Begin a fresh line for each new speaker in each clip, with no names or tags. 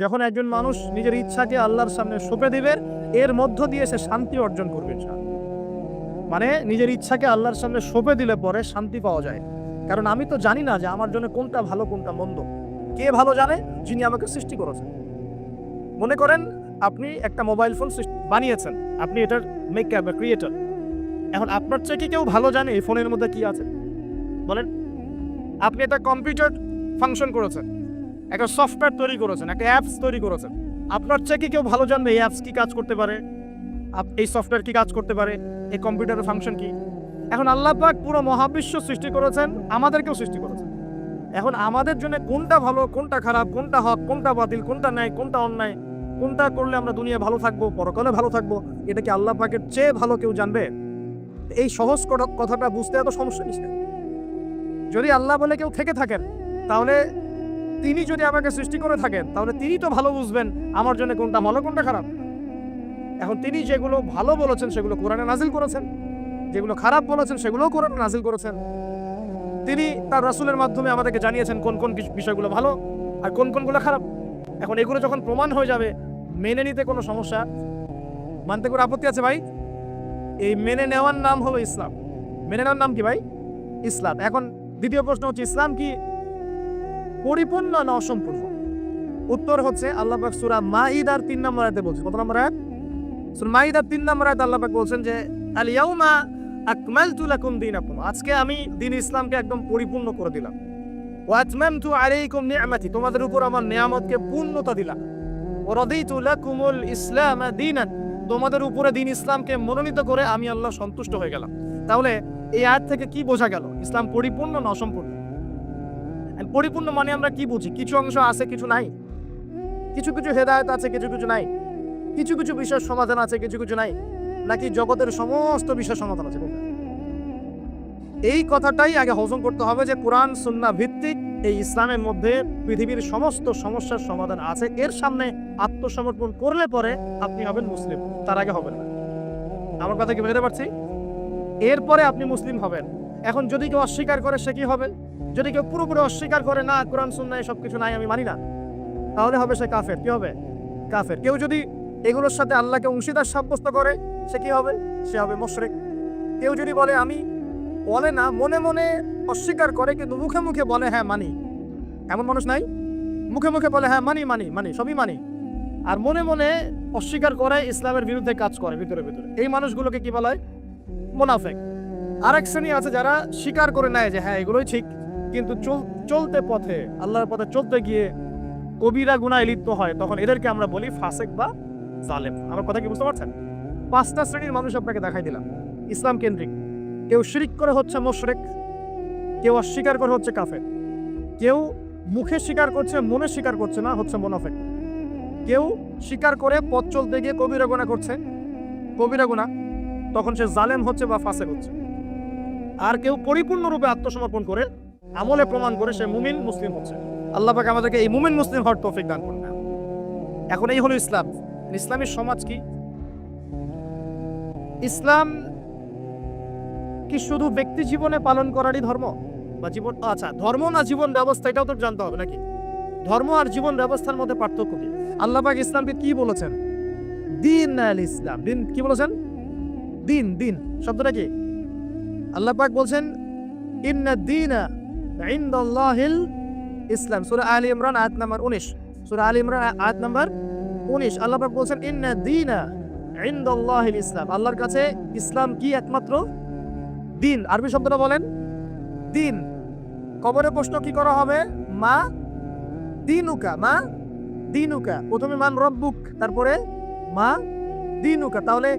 যখন একজন মানুষ নিজের ইচ্ছাকে আল্লাহর সামনে সঁপে দিবে, এর মধ্য দিয়ে সে শান্তি অর্জন করবে। মানে নিজের ইচ্ছাকে আল্লাহর সামনে সঁপে দিলে পরে শান্তি পাওয়া যায়। কারণ আমি তো জানি না যে আমার জন্য কোনটা ভালো কোনটা মন্দ। কে ভালো জানে? যিনি আমাকে সৃষ্টি করেছেন। মনে করেন আপনি একটা মোবাইল ফোন বানিয়েছেন, আপনি এটার মেকার বা ক্রিয়েটর। এখন আপনার চেয়ে কি কেউ ভালো জানে এই ফোনের মধ্যে কি আছে? বলেন। আপনি একটা কম্পিউটার ফাংশন করেছেন, একটা সফটওয়্যার তৈরি করেছেন, একটা অ্যাপস তৈরি করেছেন। আপনার চেয়ে কি কেউ ভালো জানবে এই অ্যাপস কি কাজ করতে পারে, এই সফটওয়্যার কি কাজ করতে পারে, এই কম্পিউটারের ফাংশন কি? এখন আল্লাহ পাক পুরো মহাবিশ্ব সৃষ্টি করেছেন, আমাদেরকেও সৃষ্টি করেছেন। এখন আমাদের জন্য কোনটা ভালো কোনটা খারাপ, কোনটা হক কোনটা বাতিল, কোনটা ন্যায় কোনটা অন্যায়, কোনটা করলে আমরা দুনিয়া ভালো থাকবো পরকালে ভালো থাকবো, এটা কি আল্লাহ পাকের চেয়ে ভালো কেউ জানবে? এই সহজ কথাটা বুঝতে এত সমস্যা কিসের? যদি আল্লাহ বলে কেউ থেকে থাকেন, তাহলে তিনি যদি আমাকে সৃষ্টি করে থাকেন, তাহলে তিনি তো ভালো বুঝবেন আমার জন্য কোনটা ভালো কোনটা খারাপ। এখন তিনি যেগুলো ভালো বলেছেন সেগুলো কোরআনে নাজিল করেছেন, যেগুলো খারাপ বলেছেন সেগুলোও কোরআনে নাজিল করেছেন। তিনি তার রাসূলের মাধ্যমে আমাদেরকে জানিয়েছেন কোন কোন বিষয়গুলো ভালো আর কোন কোনগুলো খারাপ। এখন এগুলো যখন প্রমাণ হয়ে যাবে, মেনে নিতে কোনো সমস্যা, মানতে কোনো আপত্তি আছে ভাই? এই মেনে নেওয়ার নাম হলো ইসলাম। মেনে নেওয়ার নাম কি ভাই? ইসলাম। এখন দ্বিতীয় প্রশ্ন হচ্ছে, ইসলাম কি পরিপূর্ণ না অসম্পূর্ণ? উত্তর হচ্ছে আল্লাহ পাক সূরা মাইদার 3 নম্বর আয়াতে বলছেন। কত নম্বর আয়াত? সূরা মাইদার 3 নম্বর আয়াতে আল্লাহ পাক বলছেন যে আল ইয়াউমা আকমালতু লাকুম দীনাকুম, আজকে আমি দ্বীন ইসলামকে একদম পরিপূর্ণ করে দিলাম। ওয়া আতমামতু আলাইকুম নি'মাতি, তোমাদের উপর আমার নিয়ামতকে পূর্ণতা দিলাম। ওয়া রাদিতু লাকুমুল ইসলাম দীনান, তোমাদের উপরে দ্বীন ইসলামকে মনোনীত করে আমি আল্লাহ সন্তুষ্ট হয়ে গেলাম। তাহলে এই আয়াত থেকে কি বোঝা গেল? ইসলাম পরিপূর্ণ না অসম্পূর্ণ? পরিপূর্ণ মানে আমরা কি বুঝি? কিছু অংশ আছে কিছু নাই, কিছু কিছু হেদায়েত আছে কিছু কিছু নাই, কিছু কিছু বিষয়ের সমাধান আছে কিছু কিছু নাই, নাকি জগতের সমস্ত বিষয়ের সমাধান আছে? এই কথাটাই আগে হজম করতে হবে যে কোরআন সুন্নাহ ভিত্তিক এই ইসলামের মধ্যে পৃথিবীর সমস্ত সমস্যার সমাধান আছে। এর সামনে আত্মসমর্পণ করলে পরে আপনি হবেন মুসলিম, তার আগে হবেন না। আমার কথা কি বুঝতে পারছি? এরপরে আপনি মুসলিম হবেন। এখন যদি কেউ অস্বীকার করে সে কি হবে? যদি কেউ পুরোপুরি অস্বীকার করে, না কোরআন সুন্নাহ সব কিছু নাই আমি মানি না, তাহলে হবে সে কাফের। কি হবে? কাফের। কেউ যদি এগুলোর সাথে আল্লাহকে অংশীদার সাব্যস্ত করে সে কি হবে? সে হবে মুশরিক। কেউ যদি বলে আমি, বলে না, মনে মনে অস্বীকার করে কিন্তু মুখে মুখে বলে হ্যাঁ মানি, এমন মানুষ নাই? মুখে মুখে বলে হ্যাঁ মানি মানি মানি সবই মানি, আর মনে মনে অস্বীকার করে, ইসলামের বিরুদ্ধে কাজ করে ভিতরে ভিতরে, এই মানুষগুলোকে কি বলা হয়? মুনাফিক। আরেক শ্রেণী আছে যারা স্বীকার করে নেয় যে হ্যাঁ এগুলোই ঠিক, কিন্তু চলতে পথে আল্লাহর পথে চলতে গিয়ে কবিরা গুনাহে লিপ্ত হয়, তখন এদেরকে আমরা বলি ফাসিক বা জালেম। আমার কথা কি বুঝতে পারছেন? 5টা শ্রেণীর মানুষ আপনাকে দেখাই দিলাম ইসলাম কেন্দ্রিক। কেউ শিরক করে হচ্ছে মুশরিক, কেউ অস্বীকার করে হচ্ছে কাফের, কেউ মুখে স্বীকার করছে মনে স্বীকার করছে না, হচ্ছে মুনাফিক, কেউ স্বীকার করে পথ চলতে গিয়ে কবিরা গুনাহ করছে, কবিরা গুনাহ, তখন সে জালেম হচ্ছে বা ফাসিক হচ্ছে। আর কেউ পরিপূর্ণরূপে আত্মসমর্পণ করে আমলে প্রমাণ করে সে মুমিন মুসলিম হচ্ছে। আল্লাহ পাক আমাদেরকে এই মুমিন মুসলিম হওয়ার তৌফিক দান করুন। এখন এই হলো ইসলাম। ইসলামের সমাজ কি? ইসলাম কি শুধু ব্যক্তি জীবনে পালন করারই ধর্ম বা জীবন? আচ্ছা, ধর্ম না জীবন ব্যবস্থা, এটাও তো জানতে হবে নাকি? ধর্ম আর জীবন ব্যবস্থার মধ্যে পার্থক্য কি? আল্লাহ পাক ইসলামকে কি বলেছেন? দিন আল ইসলাম। দিন কি বলেছেন? দিন। দিন শব্দটা কি? আল্লাহ পাক বলছেন ইন্না দীনা ইনদাল্লাহিল ইসলাম। সূরা আলে ইমরান আয়াত নাম্বার 19। সূরা আলে ইমরান আয়াত নাম্বার 19 আল্লাহ পাক বলছেন ইন্না দীনা ইনদাল্লাহিল ইসলাম, আল্লাহর কাছে ইসলাম কি? একমাত্র দিন। আরবি শব্দটা বলেন, দিন। কবরে প্রশ্ন কি করা হবে? মা দিনুকা, মা দিনুকা। প্রথমে মান রব্বুক, তারপরে মা দিনুকা। তাহলে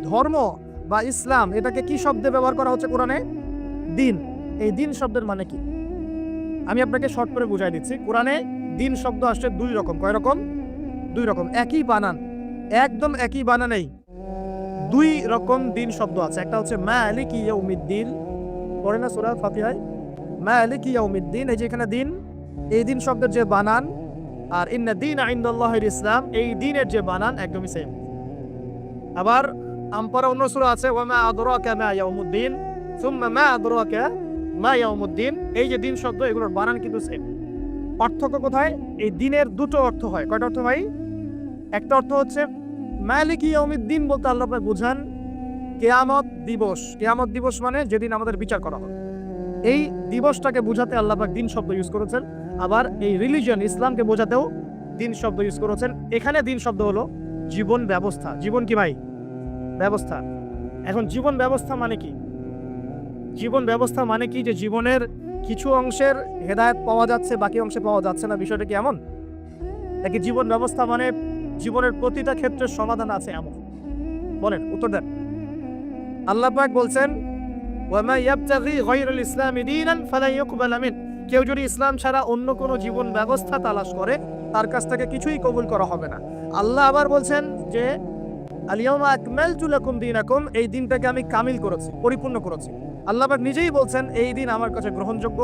ধর্ম বা ইসলাম এটাকে কি শব্দে ব্যবহার করা হচ্ছে কোরআনে? দিন। এই দিন শব্দের মানে কি? আমি আপনাকে শর্ট করে বুঝাই দিচ্ছি। কোরআনে দিন শব্দ আসছে 2 রকম। কয় রকম? 2 রকম। একই বানান, একদম একই বানানেই 2 রকম দিন শব্দ আছে। একটা হচ্ছে মালিকি ইয়াউমিদ্দিন, পড়ে না সূরা ফাতিহায় মালিকি ইয়াউমিদ্দিন, এই যে এখানে দিন, এই দিন শব্দের যে বানান আর ইন্না দীনা ইনদাল্লাহিল ইসলাম, এই দিনের যে বানান একদমই সেম। আবার আমপারা অন্য সূরা আছে ওয়া মা আদরাকা মা ইয়াউমুদ্দিন সুম্মা মা আদরাকা মা ইয়াউমুদ্দিন, এই যে দিন শব্দ এগুলোর বানান কিন্তু সেম। পার্থক্য কোথায়? এই দিনের দুটো অর্থ হয়। কয়টা অর্থ ভাই? একটা অর্থ হচ্ছে মালিকি ইয়াউমিদ্দিন বলতে আল্লাহ পাক বোঝান কিয়ামত দিবস। কিয়ামত দিবস মানে যেদিন আমাদের বিচার করা হবে, এই দিবসটাকে বোঝাতে আল্লাহ পাক দিন শব্দ ইউজ করেছেন। আবার এই রিলিজিয়ন ইসলামকে বোঝাতেও দিন শব্দ ইউজ করেছেন। এখানে দিন শব্দ হলো জীবন ব্যবস্থা। জীবন কি ভাই? ব্যবস্থা। এখন জীবন ব্যবস্থা মানে কি? জীবন ব্যবস্থা মানে কি যে জীবনের কিছু অংশের হেদায়েত পাওয়া যাচ্ছে, বাকি অংশে পাওয়া যাচ্ছে না, বিষয়টা কি এমন? নাকি জীবন ব্যবস্থা মানে জীবনের প্রতিটা ক্ষেত্রের সমাধান আছে এমন? বলেন, উত্তর দেন। আল্লাহ পাক বলছেন ওয়ামা ইয়াবতাগি গায়রাল ইসলামি দীনান ফালা ইউকবালা মিন, কেউ যদি ইসলাম ছাড়া অন্য কোনো জীবন ব্যবস্থা তালাশ করে তার কাছ থেকে কিছুই কবুল করা হবে না। আল্লাহ আবার বলছেন যে আল ইয়াউমা আকমালতু লাকুম দীনাকুম, এই দিনটাকে আমি কামিল করেছি, পরিপূর্ণ করেছি। আল্লাহ পাক নিজেই বলছেন এই দিন আমার কাছে গ্রহণযোগ্য।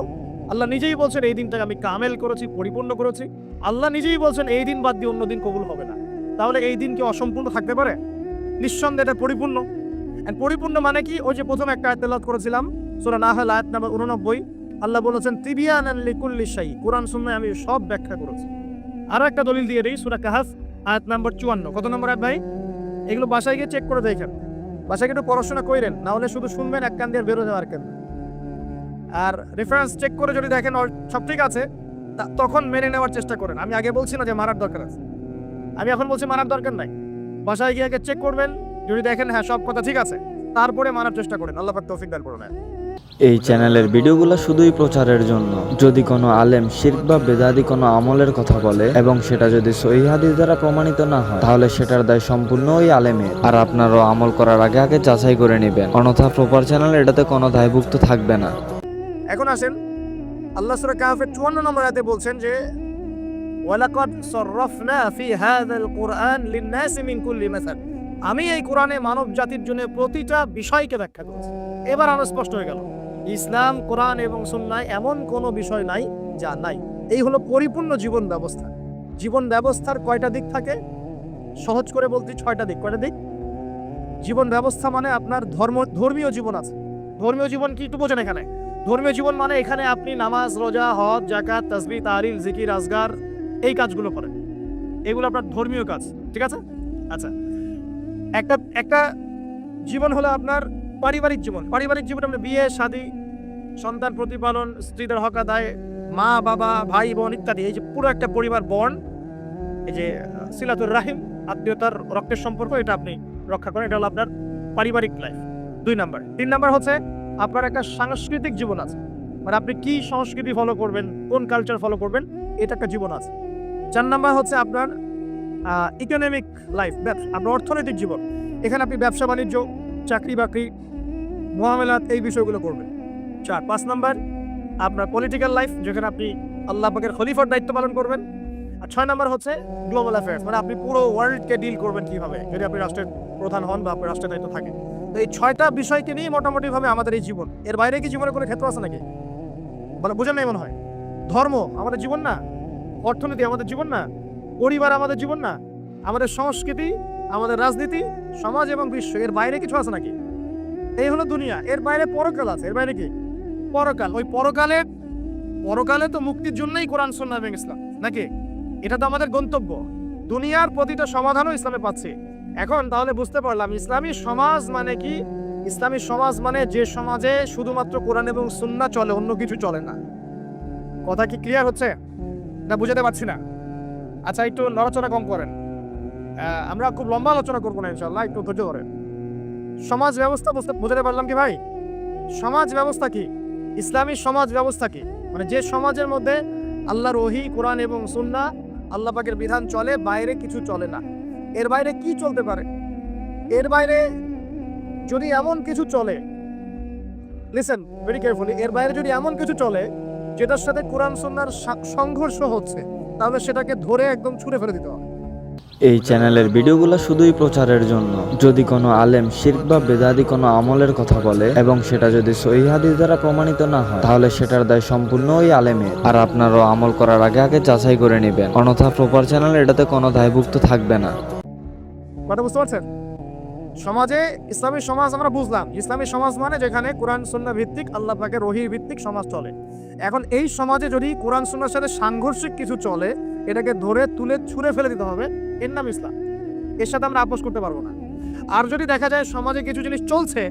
আল্লাহ নিজেই বলছেন এই দিনটাকে আমি কামেল করেছি, পরিপূর্ণ করেছি। আল্লাহ নিজেই বলছেন এই দিন বাদ দিয়ে অন্য দিন কবুল হবে না। তাহলে এই দিন কি অসম্পূর্ণ থাকতে পারে? নিঃসন্দেহে এটা পরিপূর্ণ। এন্ড পরিপূর্ণ মানে কি? ওই যে প্রথম একটা আয়াত তেলাওয়াত করেছিলাম সূরা নাহল আয়াত নাম্বার 89, আল্লাহ বলেছেন তিবিয়ানান লিকুল্লি শাই, কোরআন সুন্নাহয় আমি সব ব্যাখ্যা করেছি। আরো একটা দলিল দিয়ে দেই, সূরা কাহাফ আয়াত নাম্বার 54। কত নম্বর আয়াত ভাই? এগুলো বাসায় গিয়ে চেক করে দেখেন, বাসায় গিয়ে একটু পড়াশোনা করেন, না হলে শুধু শুনবেন এক কান দিয়ে বেরো যাওয়ার কেন। আর রেফারেন্স চেক করে যদি দেখেন সব ঠিক আছে তখন মেনে নেওয়ার চেষ্টা করেন। আমি আগে বলছি না যে মারার দরকার আছে, আমি এখন বলছি মারার দরকার নাই। বাসায় গিয়ে আগে চেক করবেন, যদি দেখেন হ্যাঁ সব কথা ঠিক আছে তারপরে মানার চেষ্টা করেন। আল্লাহ পাক তৌফিক দান করুন।
এই চ্যানেলের ভিডিওগুলো শুধুই প্রচারের জন্য। যদি কোনো আলেম শিরক বা বেদাতি কোনো আমলের কথা বলে এবং সেটা যদি সহিহ হাদিস দ্বারা প্রমাণিত না হয় তাহলে সেটার দায় সম্পূর্ণ ওই আলেমের। আর আপনারাও আমল করার আগে আগে যাচাই করে নেবেন, অন্যথা প্রপার চ্যানেল এটাতে কোনো দায়ভুক্ত থাকবে না।
এখন আসেন আল্লাহ সূরা কাহফের 54 নম্বর আয়াতে বলছেন যে ওয়ালাকাদ সাররাফনা ফি হাযাল কুরআন লিন-নাসি মিন কুল্লি মাসাল, আমি এই কোরআনে মানব জাতির জন্য প্রতিটা বিষয়কে ব্যাখ্যা করেছি। এবার আরো স্পষ্ট হয়ে গেল ইসলাম, কোরআন এবং সুন্নাহয় এমন কোনো বিষয় নাই যা নাই। এই হলো পরিপূর্ণ জীবন ব্যবস্থা। জীবন ব্যবস্থার কয়টা দিক থাকে? সহজ করে বলতে 6টা দিক। কয়টা দিক? জীবন ব্যবস্থা মানে আপনার ধর্মীয় জীবন আছে। ধর্মীয় জীবন কি একটু বোঝেন এখানে? ধর্মীয় জীবন মানে এখানে আপনি নামাজ, রোজা, হজ, যাকাত, তাসবিহ, তাহলিল, জিকির, আজগার এই কাজগুলো করেন, এগুলো আপনার ধর্মীয় কাজ, ঠিক আছে? আচ্ছা, একটা জীবন হলো আপনার পারিবারিক জীবন। পারিবারিক জীবন আপনার বিয়ে, শাদী, সন্তান প্রতিপালন, স্ত্রীদের হক আদায়, মা বাবা, ভাই বোন ইত্যাদি, এই যে পুরো একটা পরিবার বর্ণ, এই যে সিলাতুর রাহিম, আত্মীয়তার রক্তের সম্পর্ক, এটা আপনি রক্ষা করেন। এটা হলো আপনার পারিবারিক লাইফ। 2 নাম্বার। 3 নাম্বার হচ্ছে আপনার একটা সাংস্কৃতিক জীবন আছে, মানে আপনি কি সংস্কৃতি ফলো করবেন, কোন কালচার ফলো করবেন, এটা একটা জীবন আছে। 4 নাম্বার হচ্ছে আপনার ইকোনমিক লাইফ, আপনার অর্থনৈতিক জীবন। এখানে আপনি ব্যবসা বাণিজ্য, চাকরি বাকরি, মুআমালাত এই বিষয়গুলো করবেন। 5 নাম্বার আপনার পলিটিক্যাল লাইফ, যেখানে আপনি আল্লাহ পাকের খলিফার দায়িত্ব পালন করবেন। আর 6 নাম্বার হচ্ছে গ্লোবাল অ্যাফেয়ার্স, মানে আপনি পুরো ওয়ার্ল্ডকে ডিল করবেন কিভাবে, যদি আপনি রাষ্ট্রের প্রধান হন বা আপনার রাষ্ট্রের দায়িত্ব থাকে। তো এই 6টা বিষয়কে নিয়ে মোটামুটিভাবে আমাদের এই জীবন। এর বাইরে কি জীবনের কোনো ক্ষেত্র আছে নাকি? মানে বুঝেন নাই মনে হয়? ধর্ম আমাদের জীবন না, অর্থনীতি আমাদের জীবন না, পরিবার আমাদের জীবন না, আমাদের সংস্কৃতি, আমাদের রাজনীতি, সমাজ এবং বিশ্ব, এর বাইরে কিছু আছে নাকি? এই হলো দুনিয়া। এর বাইরে পরকাল আছে। এর বাইরে কি? পরকাল। ওই পরকালে তো মুক্তির জন্যই কোরআন, সুন্নাহ এবং ইসলাম, নাকি? এটা তো আমাদের গন্তব্য। দুনিয়ার প্রতিটা সমাধানও ইসলামে পাচ্ছি। এখন তাহলে বুঝতে পারলাম ইসলামী সমাজ মানে কি। ইসলামী সমাজ মানে যে সমাজে শুধুমাত্র কোরআন এবং সুন্নাহ চলে, অন্য কিছু চলে না। কথা কি ক্লিয়ার হচ্ছে না? বুঝাতে পারছি না? আচ্ছা, একটু নড়াচড়া কম করেন। আমরা খুব লম্বা আলোচনা করবো না ইনশাআল্লাহ, একটু ধৈর্য ধরেন। সমাজ ব্যবস্থা বোঝাতে পারলাম কি ভাই? সমাজ ব্যবস্থা কি? ইসলামী সমাজ ব্যবস্থা কি? মানে যে সমাজের মধ্যে আল্লাহর ওহী, কোরআন এবং সুন্নাহ, আল্লাহ পাকের বিধান চলে, বাইরে কিছু চলে না। এর বাইরে কি চলতে পারে? এর বাইরে যদি এমন কিছু চলে, লিসেন ভেরি কেয়ারফুলি, এর বাইরে যদি এমন কিছু চলে যেটার সাথে কোরআন সুন্নাহর সংঘর্ষ হচ্ছে, তাহলে সেটাকে ধরে একদম ছুঁড়ে ফেলে দিতে হবে।
এই চ্যানেলের ভিডিওগুলো শুধুই প্রচারের জন্য। যদি কোনো আলেম শিরক বা বেদাতি কোনো আমলের কথা বলে এবং সেটা যদি সহিহ হাদিস দ্বারা প্রমাণিত না হয় তাহলে সেটার দায় সম্পূর্ণ ওই আলেমের। আর আপনারাও আমল করার আগে আগে যাচাই করে নেবেন, অন্যথা প্রপার চ্যানেল এটাতে কোনো দায়ভুক্ত থাকবে না।
কথা বুঝতে পারছেন? সমাজে ইসলামী সমাজ আমরা বুঝলাম, ইসলামী সমাজ মানে যেখানে কোরআন সুন্নাহ ভিত্তিক আল্লাহ পাকের ওহী ভিত্তিক সমাজ চলে। এখন এই সমাজে যদি কোরআন সুন্নাহর সাথে সাংঘর্ষিক কিছু চলে, এটাকে ধরে তুলে ছুঁড়ে ফেলে দিতে হবে, এর নাম ইসলাম। এর সাথে আমরা আপোষ করতে পারবো না। আর যদি দেখা যায় সমাজে কিছু জিনিস চলছে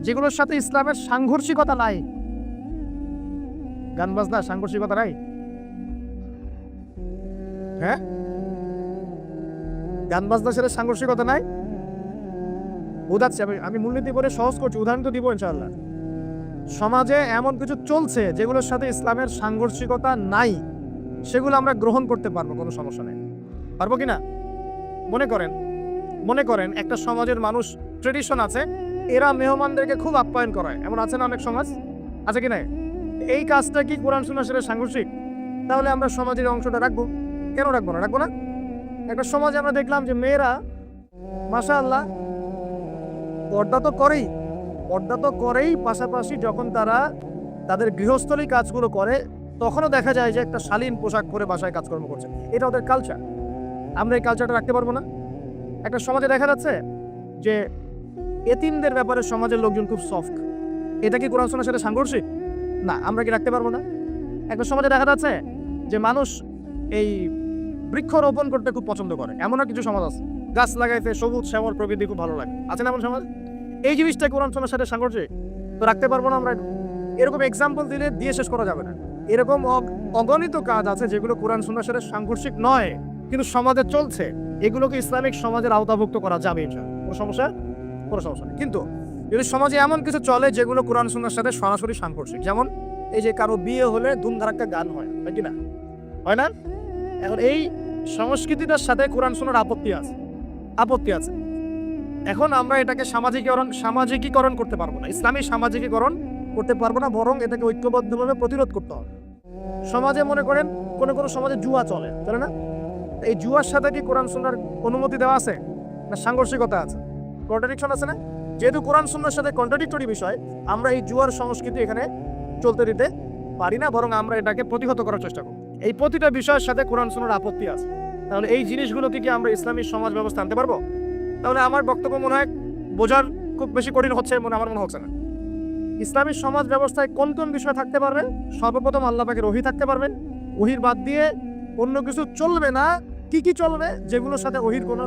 যেগুলোর সাথে ইসলামের সাংঘর্ষিকতা নাই, গান বাজনা সাংঘর্ষিকতা নাই, হ্যাঁ গান বাজনার সাথে সাংঘর্ষিকতা নাই, বোঝাচ্ছি আমি মূলনীতি পরে সহজ করছি, উদাহরণ তো দিব ইনশাআল্লাহ। সমাজে এমন কিছু চলছে যেগুলোর সাথে ইসলামের সাংঘর্ষিকতা নাই, সেগুলো আমরা গ্রহণ করতে পারবো, কোনো সমস্যা নেই। পারবো কিনা? মনে করেন একটা সমাজের মানুষ ট্রেডিশন আছে, এরা মেহমানদেরকে খুব আপ্যায়ন করায়, এমন আছে না অনেক সমাজ, আছে কি না? এই কাজটা কি কোরআন সুন্নাহর সাথে সাংঘর্ষিক? তাহলে আমরা সমাজের অংশটা রাখবো কেন? রাখবো না। একটা সমাজে আমরা দেখলাম যে মেয়েরা মাশাআল্লাহ পর্দা তো করেই পাশাপাশি যখন তারা তাদের গৃহস্থলী কাজগুলো করে তখনও দেখা যায় যে একটা শালীন পোশাক পরে বাসায় কাজকর্ম করছে। এটা ওদের কালচার। আমরা এই কালচারটা রাখতে পারবো না? একটা সমাজে দেখা যাচ্ছে যে এতিমদের ব্যাপারে সমাজের লোকজন খুব সফট, এটা কি কোরআন সুন্নাহর সাথে সাংঘর্ষিক? না, আমরা কি রাখতে পারবো না? একটা সমাজে দেখা যাচ্ছে যে মানুষ এই বৃক্ষরোপণ করতে খুব পছন্দ করে, এমনও কিছু সমাজ আছে, গাছ লাগাইতে সবুজ শ্যামল প্রকৃতি খুব ভালো লাগে, আছে না এমন সমাজ? এই জিনিসটা কোরআন সুন্নাহর সাথে সাংঘর্ষিক, তো রাখতে পারবো না আমরা। এরকম এক্সাম্পল দিয়ে শেষ করা যাবে না। এরকম অগণিত কাজ আছে যেগুলো কোরআন সুন্নাহর সাথে সাংঘর্ষিক নয় কিন্তু সমাজে চলছে, এগুলোকে ইসলামিক সমাজের আওতাভুক্ত করা যাবে ইনশাআল্লাহ, কোনো সমস্যা নেই। কিন্তু যদি সমাজে এমন কিছু চলে যেগুলো কোরআন সুন্নাহর সাথে সরাসরি সাংঘর্ষিক, যেমন এই যে কারো বিয়ে হলে ধুমধারাক্কা গান হয় কি না, হয় না? এখন এই সংস্কৃতিটার সাথে কোরআন সুন্নাহর আপত্তি আছে। এখন আমরা এটাকে সামাজিকীকরণ করতে পারবো না, ইসলামী সামাজিকীকরণ করতে পারবো না, বরং এটাকে ঐক্যবদ্ধভাবে প্রতিরোধ করতে হবে। সমাজে মনে করেন কোনো সমাজে জুয়া চলে না? এই জুয়ার সাথে কি কোরআন সুন্নাহর অনুমতি দেওয়া আছে না সাংঘর্ষিকতা আছে, কন্ট্রাডিকশন আছে না? যেহেতু কোরআন সুন্নাহর সাথে কন্ট্রাডিক্টরি বিষয়, আমরা এই জুয়ার সংস্কৃতি এখানে চলতে দিতে পারি না, বরং আমরা এটাকে প্রতিহত করার চেষ্টা করব। এই প্রতিটা বিষয়ের সাথে কোরআন সুন্নাহর আপত্তি আছে। তাহলে এই জিনিসগুলোকে কি আমরা ইসলামী সমাজ ব্যবস্থা আনতে পারবো? তাহলে আমার বক্তব্য মনে হয় বোঝার খুব বেশি কঠিন হচ্ছে আমার মনে হচ্ছে না। ইসলামী সমাজ ব্যবস্থায় কোন বিষয় থাকতে পারবে? সর্বপ্রথম আল্লাহ পাকের ওহী থাকতে পারবেন, ওহীর বাদ দিয়ে অন্য কিছু চলবে না। কি চলবে? যেগুলোর সাথে ওহীর কোনো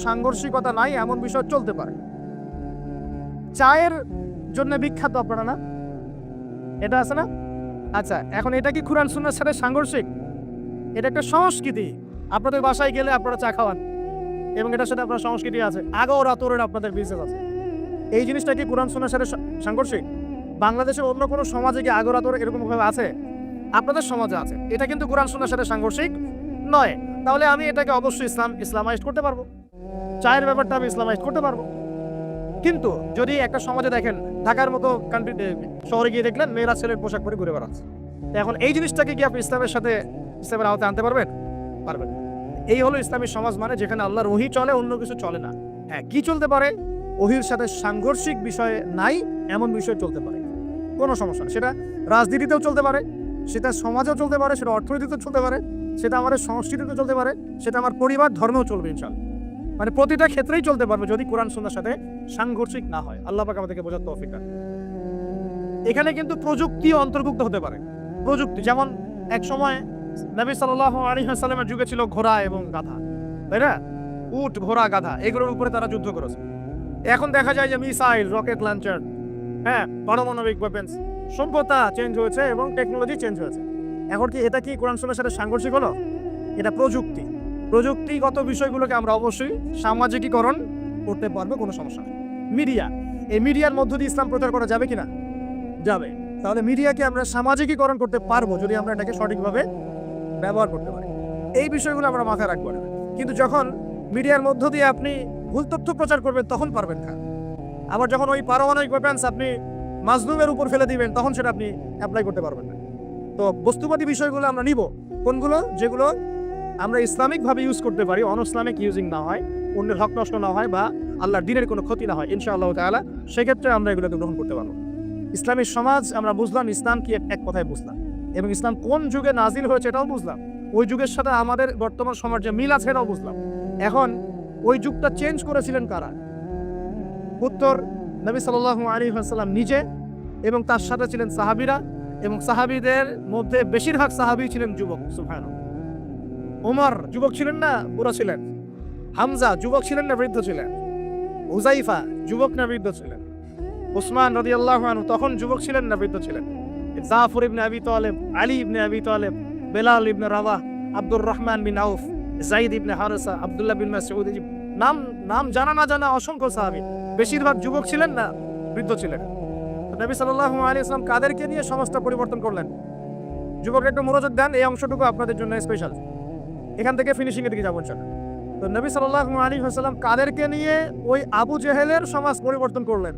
সাংঘর্ষিকতা নাই, এমন বিষয় চলতে পারে। চায়ের জন্য বিখ্যাত আপনারা না, এটা আছে না? আচ্ছা, এখন এটা কি কোরআন সুন্নাহর সাথে সাংঘর্ষিক? এটা একটা সংস্কৃতি। আপনাদের বাসায় গেলে আপনারা চা খাওয়ান এবং এটার সাথে আপনার সংস্কৃতি আছে, আগেও রাতরের আপনাদের বিজনেস আছে। এই জিনিসটা কি কোরআন সুন্নাহর সাথে সাংঘর্ষিক? বাংলাদেশের অন্য কোনো সমাজে কি আগেও রাতর এরকম ভাবে আছে? আপনাদের সমাজে আছে, এটা কিন্তু কোরআন সুন্নাহর সাথে সাংঘর্ষিক নয়। তাহলে আমি এটাকে অবশ্যই ইসলামাইজড করতে পারবো, চায়ের ব্যাপারটা আমি ইসলামাইজড করতে পারবো। কিন্তু যদি একটা সমাজে দেখেন, ঢাকার মতো কান্ট্রিতে শহরে গিয়ে দেখলেন মেয়েরা ছেলের পোশাক পরে ঘুরে বেড়াচ্ছে, এখন এই জিনিসটাকে কি আপনি ইসলামের আওতায় আনতে পারবেন? এই হলো ইসলামী সমাজ, মানে যেখানে আল্লাহর ওহী চলে, অন্য কিছু চলে না। হ্যাঁ, কি চলতে পারে? ওহীর সাথে সাংঘর্ষিক বিষয় নাই এমন বিষয় চলতে পারে, কোনো সমস্যা না। সেটা রাজনীতিতেও চলতে পারে, সেটা সমাজেও চলতে পারে, সেটা অর্থনীতিতেও চলতে পারে, সেটা আমাদের সংস্কৃতিতেও চলতে পারে, সেটা আমার পরিবার ধর্মেও চলবে ইনশাআল্লাহ। মানে প্রতিটা ক্ষেত্রেই চলতে পারবে যদি কোরআন সুন্নাহর সাথে সাংঘর্ষিক না হয়। আল্লাহ পাক আমাদেরকে বোঝার তৌফিক দান। এখানে কিন্তু প্রযুক্তি অন্তর্ভুক্ত হতে পারে। প্রযুক্তি যেমন এক সময় নবী সাল্লাল্লাহু আলাইহি ওয়াসাল্লামের যুগে ছিল ঘোড়া এবং গাধা, তাই না? উট, ঘোড়া, গাধা, এগুলোর উপরে তারা যুদ্ধ করেছে। এখন দেখা যায় যে মিসাইল, রকেট লঞ্চার, পারমাণবিক ওয়েপন্স, সভ্যতা চেঞ্জ হয়েছে এবং টেকনোলজি চেঞ্জ হয়েছে। এখন কি এটা কি কোরআন সুন্নাহর সাথে সাংঘর্ষিক হলো? এটা প্রযুক্তিগত বিষয়গুলোকে আমরা অবশ্যই সামাজিকীকরণ করতে পারবো, কোনো সমস্যা নেই। এই মিডিয়ার মধ্য দিয়ে ইসলাম প্রচার করা যাবে কিনা? যাবে। তাহলে মিডিয়াকে আমরা সামাজিকীকরণ করতে পারবো যদি আমরা এটাকে সঠিকভাবে ব্যবহার করতে পারি। এই বিষয়গুলো আমরা মাথায় রাখবো না। কিন্তু যখন মিডিয়ার মধ্য দিয়ে আপনি ভুল তথ্য প্রচার করবেন তখন পারবেন না। আবার যখন ওই পারমাণবিক ওয়েপন্স আপনি মাজলুমের উপর ফেলে দিবেন তখন সেটা আপনি অ্যাপ্লাই করতে পারবেন না। তো বস্তুবাদী বিষয়গুলো আমরা নিব, কোনগুলো? যেগুলো আমরা ইসলামিকভাবে ইউজ করতে পারি, অনইসলামিক ইউজিং না হয়, অন্যের হক নষ্ট না হয় বা আল্লাহর দ্বীনের কোনো ক্ষতি না হয় ইনশাআল্লাহ তাআলা, সেক্ষেত্রে আমরা এগুলোকে গ্রহণ করতে পারবো। ইসলামী সমাজ আমরা বুঝলাম, ইসলাম কি এক কথায় বুঝলাম, এবং ইসলাম কোন যুগে নাজিল হয়েছে এটাও বুঝলাম, ওই যুগের সাথে আমাদের বর্তমান সমাজে মিল আছে এটাও বুঝলাম। এখন ওই যুগটা চেঞ্জ করেছিলেন কারা? উত্তর, নবী সাল্লাল্লাহু আলাইহি ওয়াসাল্লাম নিজে এবং তার সাথে ছিলেন সাহাবীরা, এবং সাহাবীদের মধ্যে বেশিরভাগ সাহাবী ছিলেন যুবক। সুবহানাল্লাহ। ওমর যুবক ছিলেন না বুড়া ছিলেন? হামজা যুবক ছিলেন না বৃদ্ধ ছিলেন? হুযাইফা যুবক না বৃদ্ধ ছিলেন? উসমান রাদিয়াল্লাহু আনহু তখন যুবক ছিলেন না বৃদ্ধ ছিলেন? জাফর ইবনে আবি তালেব, আলী ইবনে আবি তালেব, বেলাল ইবনে রাবাহ, আব্দুর রহমান বিন আউফ, যায়েদ ইবনে হারেসা, আব্দুল্লাহ বিন মাসউদ, নাম নাম জানা না জানা অসংখ্য সাহাবী, বেশিরভাগ যুবক ছিলেন না বৃদ্ধ ছিলেন? তো নবী সাল্লাল্লাহু আলাইহি ওয়াসাল্লাম কাদেরকে নিয়ে সমাজটা পরিবর্তন করলেন? যুবকরা একটু মনোযোগ দেন, এই অংশটুকু আপনাদের জন্য স্পেশাল। এখান থেকে ফিনিশিং এর দিকে যাবো ইনশাআল্লাহ। তো নবী সাল্লাল্লাহু আলাইহি ওয়াসাল্লাম কাদেরকে নিয়ে ওই আবু জেহেলের সমাজ পরিবর্তন করলেন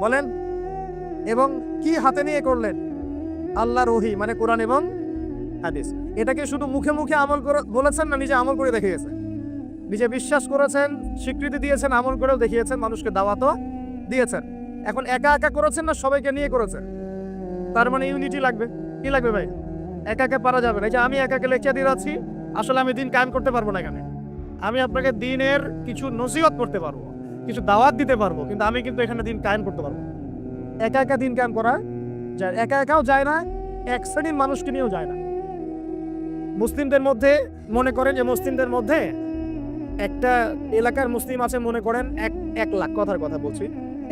বলেন? এবং কি হাতে নিয়ে করলেন? আল্লাহর ওহী, মানে কোরআন এবং হাদিস। এটাকে শুধু মুখে মুখে আমল করে বলেছেন না নিজে আমল করে দেখিয়েছেন? নিজে বিশ্বাস করেছেন, স্বীকৃতি দিয়েছেন, আমল করেও দেখিয়েছেন, মানুষকে দাওয়াতও দিয়েছেন। এখন একা একা করেছেন না সবাইকে নিয়ে করেছেন? তার মানে ইউনিটি লাগবে। কি লাগবে ভাই? একা একা পারা যাবে না। এই যে আমি একা একা লেকচার দিয়ে যাচ্ছি, আসলে আমি দিন কায়েম করতে পারবো না এখানে। আমি আপনাকে দিনের কিছু নসিহত করতে পারবো, কিছু দাওয়াত দিতে পারবো, কিন্তু আমি কিন্তু এখানে দিন কায়েম করতে পারবো। একা একা দিন কায়েম করা যায়, একা একাও যায় না, এক শ্রেণীর মানুষকে নিয়েও যায় না। মুসলিমদের মধ্যে মনে করেন যে মুসলিমদের মধ্যে একটা এলাকার মুসলিম আছে, মনে করেন 1 লাখ, কথার কথা বলছি,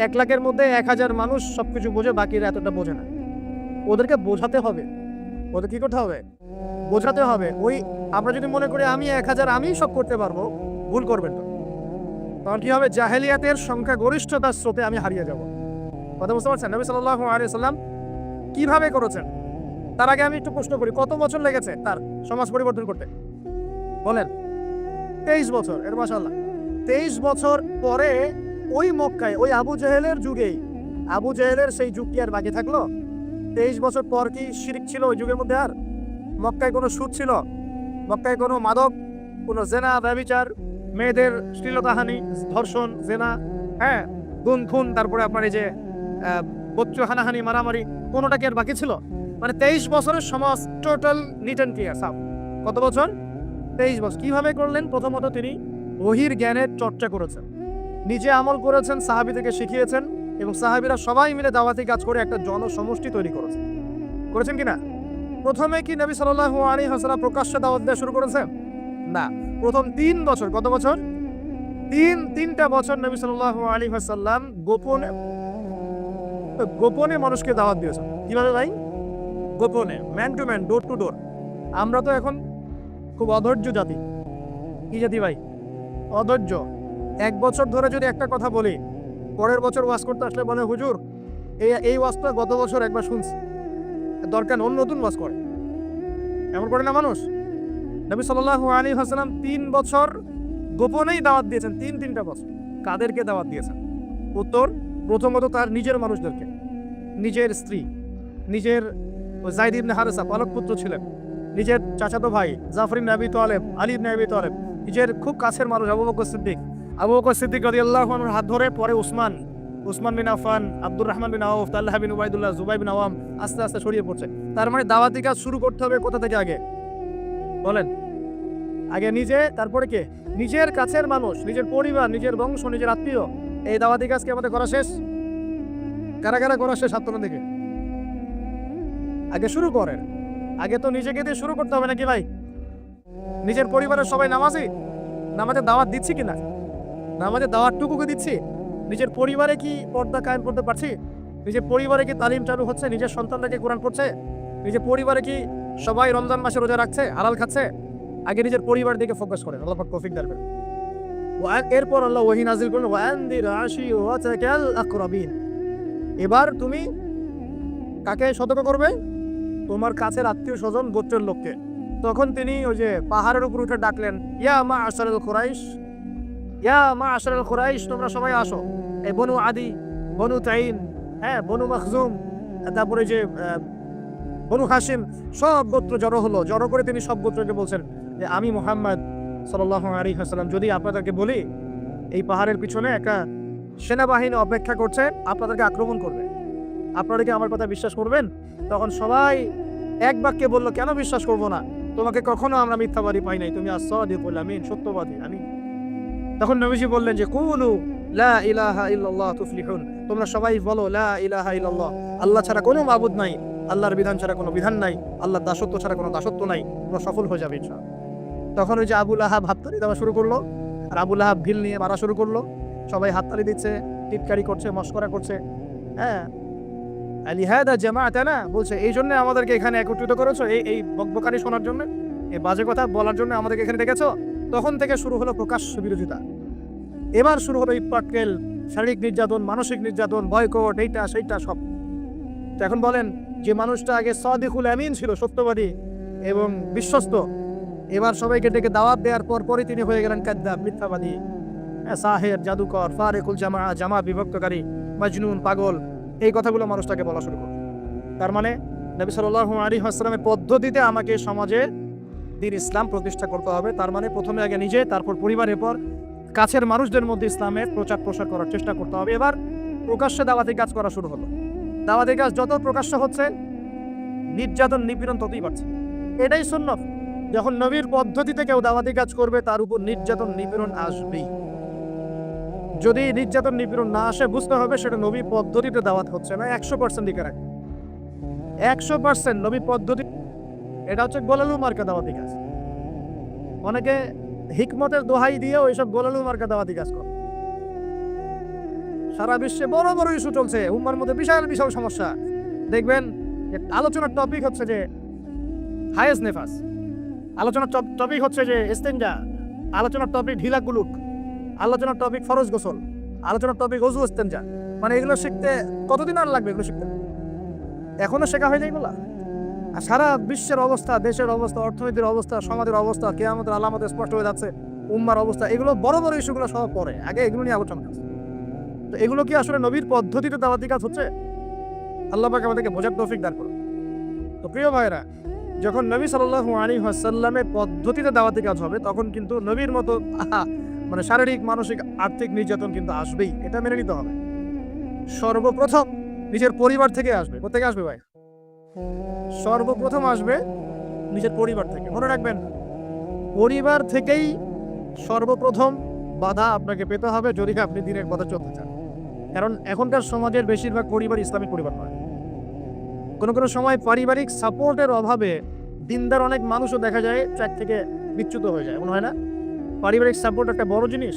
1 লাখের মধ্যে 1000 মানুষ সবকিছু বোঝে, বাকিরা এতটা বোঝে না। ওদেরকে বোঝাতে হবে। ওদের কি করতে হবে? বোঝাতে হবে। ওই আমরা যদি মনে করি আমি 1000 আমি সব করতে পারবো, ভুল করবেন না। তখন কি হবে? জাহেলিয়াতের সংখ্যা গরিষ্ঠতার স্রোতে আমি হারিয়ে যাব। কথা বুঝতে পারছেন? নবী সাল্লাল্লাহু আলাইহি ওয়াসাল্লাম কিভাবে করেছেন? তার আগে আমি একটু প্রশ্ন করি, কত বছর লেগেছে তার সমাজ পরিবর্তন করতে? বলেন। 23 বছর। এর মাশাআল্লাহ 23 বছর পরে ওই মক্কায়, ওই আবু জেহেলের যুগেই, আবু জেহেলের সেই যুগ কি আর বাকি থাকলো? 23 বছর পর কি শিরক ছিল ওই যুগের মধ্যে? আর মক্কায় কোনো সুদ ছিল? মক্কায় কোনো মাদক, কোনো জেনা, ব্যভিচার, মেয়েদের শ্লীলতাহানি, ধর্ষণ, জেনা, হ্যাঁ, গুম খুন, তারপরে আপনার এই যে বচ্চু হানাহানি, মারামারি, কোনোটা কি আর বাকি ছিল? মানে 23 বছরের সমাজ টোটাল নিট অ্যান্ড ক্লিয়ার সাফ। কত বছর? 23 বছর। কিভাবে করলেন? প্রথমত তিনি ওহীর জ্ঞানের চর্চা করেছেন, নিজে আমল করেছেন, সাহাবীদেরকে শিখিয়েছেন, এবং সাহাবীরা সবাই মিলে দাওয়াতি কাজ করে একটা জনসমষ্টি তৈরি করেছেন। করেছেন কিনা? প্রথমে কি নবী সাল্লাল্লাহু আলাইহি ওয়াসাল্লাম প্রকাশ্যে দাওয়াত দেওয়া শুরু করেছেন? না। প্রথম 3 বছর, কত বছর? 3টা বছর নবী সাল্লাল্লাহু আলাইহি ওয়াসাল্লাম গোপনে মানুষকে দাওয়াত দিয়েছেন। কিভাবে ভাই? গোপনে, man to man, door to door. আমরা তো এখন খুব অধৈর্য জাতি। কি জাতি ভাই? অধৈর্য। 1 বছর ধরে যদি একটা কথা বলি, পরের বছর ওয়াজ করতে আসলে বলে হুজুর এই ওয়াজটা গত বছর একবার শুনছি, দরকার অন্য নতুন ওয়াজ করে। এমন করে না মানুষ? নবী সাল্লাল্লাহু আলাইহি ওয়াসাল্লাম 3 বছর গোপনেই দাওয়াত দিয়েছেন। 3টা বছর। কাদেরকে দাওয়াত দিয়েছেন? উত্তর, প্রথমত তার নিজের মানুষদেরকে, নিজের স্ত্রী, নিজের যায়েদ ইবনে হারেসা পালক পুত্র ছিলেন, নিজের চাচাতো ভাই জাফর ইবনে আবি তালেব, আলী ইবনে আবি তালেব, নিজের খুব কাছের মানুষ আবু বকর সিদ্দিক রাদিয়াল্লাহু আনহুর হাত ধরে, পরে উসমান বিন আফফান, আব্দুর রহমান বিন আউফ, তালহা বিন উবাইদুল্লাহ, জুবাইর বিন আওয়াম, আস্তে আস্তে ছড়িয়ে পড়ছে। তার মানে দাওয়াতি কাজ শুরু করতে হবে কোথা থেকে? আগে বলেন। আগে নিজে, তারপরে কে? নিজের কাছের মানুষ, নিজের পরিবার, নিজের বংশ, নিজের আত্মীয়। এই দাওয়াতি কাজকে আমাদের করা শেষ? কারা কারা করা শেষ? হাত দিকে। আগে শুরু করেন। আগে তো নিজেকে দিয়ে শুরু করতে হবে নাকি ভাই? নিজের পরিবারের সবাই নামাজি, নামাজের দাওয়াত দিচ্ছি কিনা? নামাজের দাওয়াতটুকুকে দিচ্ছি? নিজের পরিবারে কি পর্দা কায়েম করতে পারছি? নিজের পরিবারে কি তালিম চালু হচ্ছে? নিজের সন্তানরা কি কোরআন পড়ছে? নিজের পরিবারে কি সবাই রমজান মাসে রোজা রাখছে, হালাল খাচ্ছে? আগে নিজের পরিবার দিকে ফোকাস করেন। আল্লাহ পাক তৌফিক দান করেন। এরপর আল্লাহ ওহী নাযিল করলেন, ওয়ানদির আশিরাতাকাল আকরাবিন। এবার তুমি কাকে সতর্ক করবে? তোমার কাছের আত্মীয় স্বজন, গোত্রের লোককে। তখন তিনি ওই যে পাহাড়ের উপর উঠে ডাকলেন, ইয়া মা'আশারাল কুরাইশ, ইয়া মা'আশারাল কুরাইশ, তোমরা সবাই আসো। এই বনু আদি, বনু তাইন, হ্যাঁ, বনু মাখজুম, তারপরে যে বনু হাশিম, সব গোত্র জড়ো হলো। জড়ো করে তিনি সব গোত্রকে বলছেন যে আমি মুহাম্মদ সাল্লাল্লাহু আলাইহি ওয়াসাল্লাম যদি আপনাদেরকে বলি এই পাহাড়ের পিছনে একটা সেনাবাহিনী অপেক্ষা করছে, আপনাদেরকে আক্রমণ করবে, আপনারা কি আমার কথা বিশ্বাস করবেন? তখন সবাই এক বাক্যে বলল, কেন বিশ্বাস করবো না? তোমাকে কখনো আমরা মিথ্যাবাদী পাই নাই, তুমি as-সাদিকুল আমিন, সত্যবাদী। আমি তখন নবীজি বললেন যে কুলু লা ইলাহা ইল্লাল্লাহ তুফলিহুন, তোমরা সবাই বলো লা ইলাহা ইল্লাল্লাহ, আল্লাহ ছাড়া কোনো মাবুদ নাই, আল্লাহর বিধান ছাড়া কোনো বিধান নাই, আল্লাহর দাসত্ব ছাড়া কোনো দাসত্ব নাই, তোমরা সফল হয়ে যাবে ইনশাআল্লাহ। তখন ওই যে আবু লাহাব হাততালি দেওয়া শুরু করলো, আর আবু লাহাব ভিল নিয়ে মারা শুরু করলো, সবাই হাততালি দিচ্ছে, টিটকারি করছে, মস্করা করছে। হ্যাঁ, আলিহাদা জামাআতানা, বলছে এই জন্য আমাদেরকে এখানে একত্রিত করেছো, এই বকবকানি শোনার জন্য, এই বাজে কথা বলার জন্য আমাদেরকে এখানে ডেকেছো। তখন থেকে শুরু হলো প্রকাশ্য বিরোধিতা। এবার শুরু হলো ইটপাটকেল, শারীরিক নির্যাতন, মানসিক নির্যাতন, বয়কট, এইটা সেইটা সব। তো এখন বলেন, যে মানুষটা আগে সাদিকুল আমিন ছিল, সত্যবাদী এবং বিশ্বস্ত, এবার সবাইকে ডেকে দাওয়াত দেওয়ার পরই তিনি হয়ে গেলেন কাযযাব, মিথ্যাবাদী, সাহের, জাদুকর, ফারিকুল জামা বিভক্তকারী, মাজনুন, পাগল। এই কথাগুলো মানুষটাকে বলা শুরু করল। তার মানে নবী সাল্লাল্লাহু আলাইহি ওয়াসাল্লামের পদ্ধতিতে আমাকে সমাজে দ্বীন ইসলাম প্রতিষ্ঠা করতে হবে। তার মানে প্রথমে আগে নিজে, তারপর পরিবারের পর কাছের মানুষদের মধ্যে ইসলামের প্রচার প্রসার করার চেষ্টা করতে হবে। এবার প্রকাশ্যে দাওয়াতি কাজ করা শুরু হলো। দাওয়াতি কাজ যত প্রকাশ্য হচ্ছে, নির্যাতন নিপীড়ন ততই বাড়ছে। এটাই সুন্নাত, যখন নবীর পদ্ধতিতে কেউ দাওয়াতি কাজ করবে তার উপর নির্যাতন নিপীড়ন আসবেই। যদি নির্যাতন নিপীড়ন না আসে, বুঝতে হবে সেটা নবী পদ্ধতিতে দাওয়াত হচ্ছে না। 100% দিকে রাখে, 100% নবী পদ্ধতি। এটা হচ্ছে গোলালু মার্কা দাওয়াতি কাজ। অনেকে হিকমতের দোহাই দিয়ে ওইসব গোলালু মার্কা দাওয়াতি কাজ করে। সারা বিশ্বে বড় বড় ইস্যু চলছে, উম্মার মধ্যে বিশাল বিশাল সমস্যা। দেখবেন আলোচনার টপিক হচ্ছে যে হায়েস নেফাস, আলোচনার টপিক হচ্ছে যে ইস্তেঞ্জা, আলোচনার টপিক ঢিলা কুলুক, আলোচনার টপিক ফরজ গোসল, আলোচনার টপিক ওযু ইস্তেঞ্জা। মানে এগুলো শিখতে কতদিন আর লাগবে? এগুলো শিখতে এখনো শেখা হয়ে যায় এগুলা। আর সারা বিশ্বের অবস্থা, দেশের অবস্থা, অর্থনীতির অবস্থা, সমাজের অবস্থা, কিয়ামতের আলামত স্পষ্ট হয়ে যাচ্ছে, উম্মার অবস্থা, এগুলো বড় বড় ইস্যুগুলো সব পরে, আগে এগুলো নিয়ে আলোচনা করছে। তো এগুলো কি আসলে নবীর পদ্ধতিতে দাওয়াতি কাজ হচ্ছে? আল্লাহ পাক আমাদেরকে বোঝার তৌফিক দান করুন। তো প্রিয় ভাইরা, যখন নবী সাল্লাল্লাহু আলাইহি ওয়াসাল্লামের পদ্ধতিতে দাওয়াতি কাজ হবে, তখন কিন্তু নবীর মতো মানে শারীরিক, মানসিক, আর্থিক নির্যাতন কিন্তু আসবেই। এটা মেনে নিতে হবে। সর্বপ্রথম নিজের পরিবার থেকে আসবে। কোথা থেকে আসবে ভাই? সর্বপ্রথম আসবে নিজের পরিবার থেকে। মনে রাখবেন, পরিবার থেকেই সর্বপ্রথম বাধা আপনাকে পেতে হবে যদি আপনি দ্বীনের পথে চলতে চান। কারণ এখনকার সমাজের বেশিরভাগ পরিবার ইসলামিক পরিবার নয়। কোনো কোনো সময় পারিবারিক সাপোর্টের অভাবে দিনদার অনেক মানুষও দেখা যায় ট্র্যাক থেকে বিচ্যুত হয়ে যায়। মনে হয় না পারিবারিক সাপোর্ট একটা বড় জিনিস?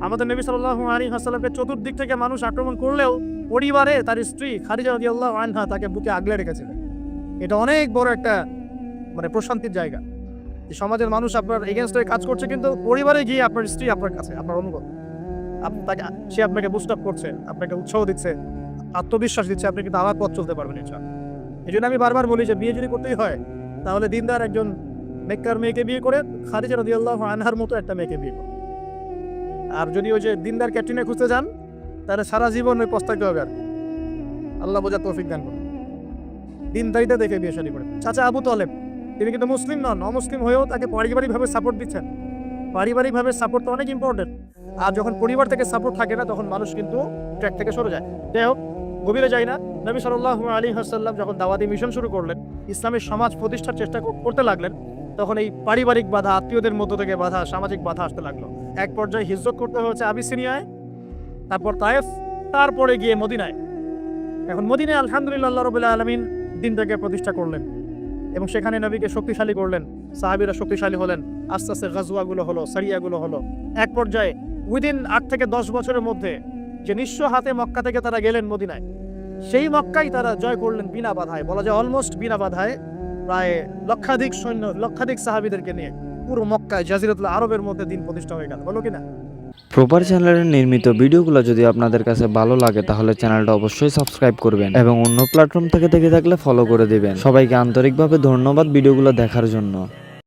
আমাদের নবী সাল্লাল্লাহু আলাইহি ওয়াসাল্লামকে চতুর্দিক থেকে মানুষ আক্রমণ করলেও পরিবারে তার স্ত্রী খাদিজা রাদিয়াল্লাহু আনহা তাকে বুকে আগলে রেখেছিলেন। এটা অনেক বড় একটা মানে প্রশান্তির জায়গা। যে সমাজের মানুষ আপনার এগেনস্ট হয়ে কাজ করছে, কিন্তু পরিবারে গিয়ে আপনার স্ত্রী আপনার কাছে, আপনার অনুভব, সে আপনাকে বুস্ট আপ করছে, আপনাকে উৎসাহ দিচ্ছে, আত্মবিশ্বাস দিচ্ছে, আপনি কিন্তু আবার পথ চলতে পারবেন ইনশাআল্লাহ। এই জন্য আমি বারবার বলি যে বিয়ে যদি করতেই হয়, তাহলে দিনদার একজন মেক্কার মেয়েকে বিয়ে করে খাদিজা রাদিয়াল্লাহু আনহার মতো একটা মেয়েকে বিয়ে করে। আর যদি ওই যে দিনদার ক্যাটরিনা খুঁজতে যান, তাহলে সারা জীবন ওই পস্তাইতে হবে। আর আল্লাহ বোঝার তৌফিক দান করুন। দিনদারিতা দেখে বিয়ে শাদী করে। চাচা আবু তালেব, তিনি কিন্তু মুসলিম নন, অমুসলিম হয়েও তাকে পারিবারিকভাবে সাপোর্ট দিচ্ছেন। পারিবারিকভাবে সাপোর্ট তো অনেক ইম্পর্টেন্ট। আর যখন পরিবার থেকে সাপোর্ট থাকে না, তখন মানুষ কিন্তু ট্র্যাক থেকে সরে যায়। যাই হোক, গভীরে যাই না। নবী সাল্লাল্লাহু আলাইহি ওয়াসাল্লাম যখন দাওয়াতি মিশন শুরু করলেন, ইসলামের সমাজ প্রতিষ্ঠার চেষ্টা করতে লাগলেন, তখন এই পারিবারিক বাধা, আত্মীয়দের মধ্য থেকে বাধা, সামাজিক বাধা আসতে লাগলো। এক পর্যায়ে হিজরত করতে হয়েছে আবিসিনিয়ায়, তারপর তায়েফ, তারপরে গিয়ে মদিনায়। এখন মদিনায় আলহামদুলিল্লাহ আল্লাহ রাব্বুল আলামিন দিনটাকে প্রতিষ্ঠা করলেন এবং সেখানে নবীকে শক্তিশালী করলেন, সাহাবীরা শক্তিশালী হলেন। আস্তে আস্তে গাজওয়াগুলো হলো, সারিয়াগুলো হলো। এক পর্যায়ে উইদিন 8 থেকে 10 বছরের মধ্যে যে নিঃস্ব হাতে মক্কা থেকে তারা গেলেন মদিনায়, সেই মক্কাই তারা জয় করলেন বিনা বাধায়। বলা যায় অলমোস্ট বিনা বাধায়, প্রায় লক্ষাধিক সৈন্য, লক্ষাধিক সাহাবীদেরকে নিয়ে পুরো মক্কায়, জাজিরাতুল আরবের মধ্যে দিন প্রতিষ্ঠা হয়ে গেল। বলো কিনা?
প্রপার চ্যানেলের নির্মিত ভিডিওগুলো যদি আপনাদের কাছে ভালো লাগে, তাহলে চ্যানেলটা অবশ্যই সাবস্ক্রাইব করবেন এবং অন্য প্ল্যাটফর্ম থেকে দেখে থাকলে ফলো করে দিবেন। সবাইকে আন্তরিকভাবে ধন্যবাদ ভিডিওগুলো দেখার জন্য।